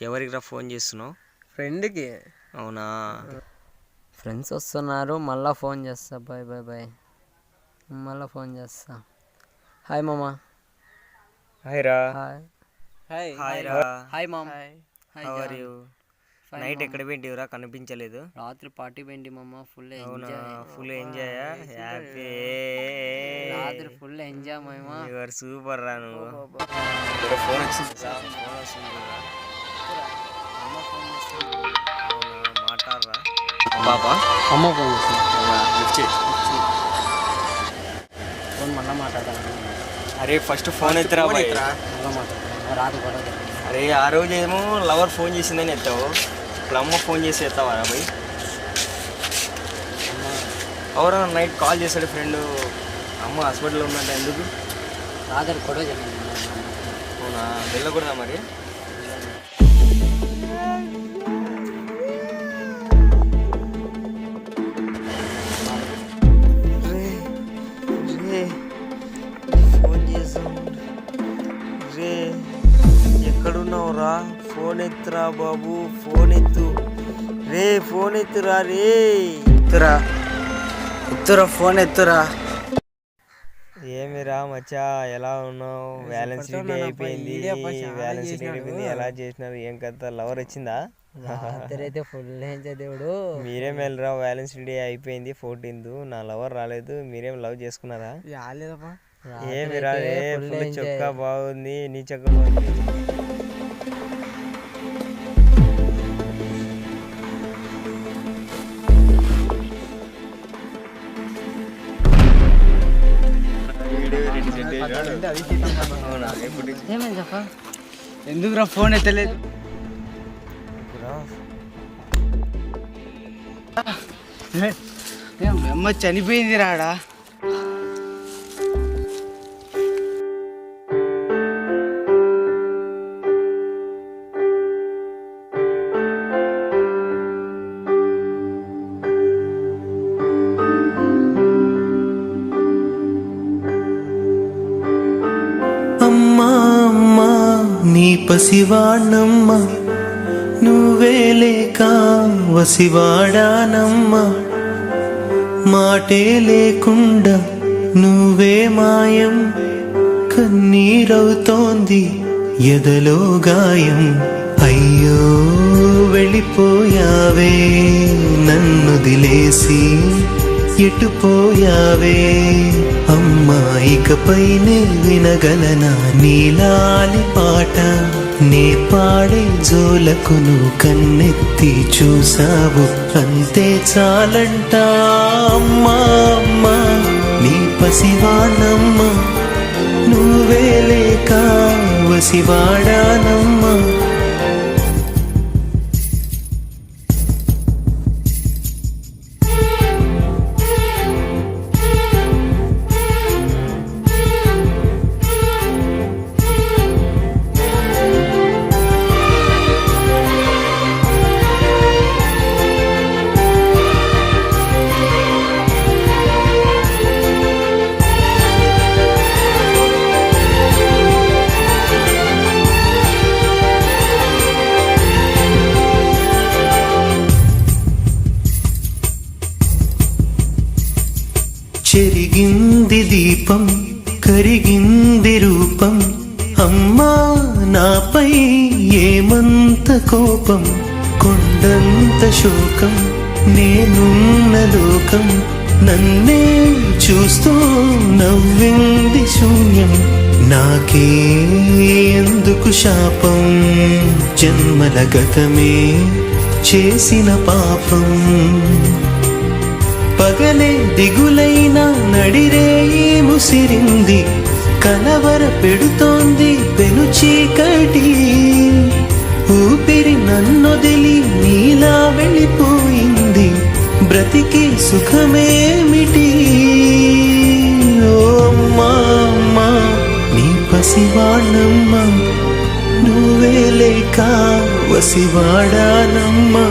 ఎవరికి ఫోన్ చేస్తున్నావు? ఫ్రెండ్కి. అవునా? ఫ్రెండ్స్ వస్తున్నారు, మళ్ళీ ఫోన్ చేస్తా. బాయ్ బాయ్ బాయ్, మళ్ళీ ఫోన్ చేస్తా. హాయ్ మామా. హాయ్ రా. హాయ్ హాయ్ రా. హాయ్ మామ్. How are you? నైట్ ఎక్కడ పోయింటివిరా, కనిపించలేదు? రాత్రి పార్టీ పోయింటి మామ, ఫుల్ అవునా? ఎంజాయ్. Full enjoy. హ్యాపీ. రాత్రి ఫుల్ ఎంజాయ్ మామ. యువర్ సూపర్ రా నువ్వు. ఫోన్ వచ్చింది. ఫోన్ వస్తుంది కదా. మాట్లాడరా పాపా. అమ్మ ఫోన్ చేస్తుంది. ఫోన్ మళ్ళీ మాట్లాడతాను. అరే ఫస్ట్ ఫోన్ ఎత్తురా బాయ్. మళ్ళీ మాట్లాడతాను. రాత్రి గొడవ జరిగింది. అరే ఆ రోజు ఏమో లవర్ ఫోన్ చేసిందని ఎత్తావు, ఇప్పుడు అమ్మ ఫోన్ చేసి ఎత్తావా బాయ్? ఎవరో నైట్ కాల్ చేశాడు ఫ్రెండ్, అమ్మ హాస్పిటల్లో ఉన్నట్టు. ఎందుకు? రాత్రి గొడవ జరిగింది. అవునా? వెళ్ళకూడదా మరి? ఫోన్ చేసాం రే. ఎక్కడున్నావురా? ఫోన్ ఎత్తురా బాబు, ఫోన్ ఎత్తు రే. ఫోన్ ఎత్తురా రే. ఎత్తురా ఎత్తురా, ఫోన్ ఎత్తురా. ఏమిరా మచ్చా, ఎలా ఉన్నావు? వ్యాలెన్స్ డే అయిపోయింది. వ్యాలెన్స్ డే అయిపోయింది, ఎలా చేసినారు? ఏం కథ? లవర్ వచ్చిందా? రాత్రి అయితే ఫుల్ ఎంజాయ్ దేవుడు. మీరేం వెళ్ళరా? వ్యాలెన్స్ డే అయిపోయింది 14th, నా లవర్ రాలేదు. మీరేం లవ్ చేసుకున్నారా? ఏమిరా రే, ఫుల్ చొక్కా బాగుంది, నీ చొక్కా బాగుంది. ఏమని చెప్ప? ఎందుకురా ఫోన్ ఎత్తలేదు? అమ్మ చనిపోయింది రాడా? అమ్మా అమ్మా నీ పసివాణమ్మ, నువ్వే లేక వసివాడానమ్మా. మాటే లేకుండా నువ్వే మాయం, కన్నీరవుతోంది ఎదలో గాయం. అయ్యో వెళ్ళిపోయావే, నన్ను దిలేసి ఎటుపోయావే. అమ్మా ఇకపైనే వినగలనా నీలాలి పాట? నే పాడే జోలకు నువ్వు కన్నెత్తి చూసావు, అంతే చాలంట. అమ్మా అమ్మా నీ పసివాణమ్మ, నువ్వే లేక వసివాడానమ్మా. చెరిగింది దీపం, కరిగింది రూపం. అమ్మా నాపై ఏమంత కోపం, కొండంత శోకం. నేనున్న లోకం నన్నే చూస్తూ నవ్వింది శూన్యం. నాకే ఎందుకు శాపం, జన్మల గతమే చేసిన పాపం. పగలే దిగులైన నడిరేయి ముసిరింది, కలవర పెడుతోంది పెను చీకటి. ఊపిరి నన్నొదిలి నీలా వెళ్ళిపోయింది, బ్రతికి సుఖమేమిటి? ఓ అమ్మా అమ్మా నీ పసివాణమ్మ, నువ్వే లేక వసివాడానమ్మా.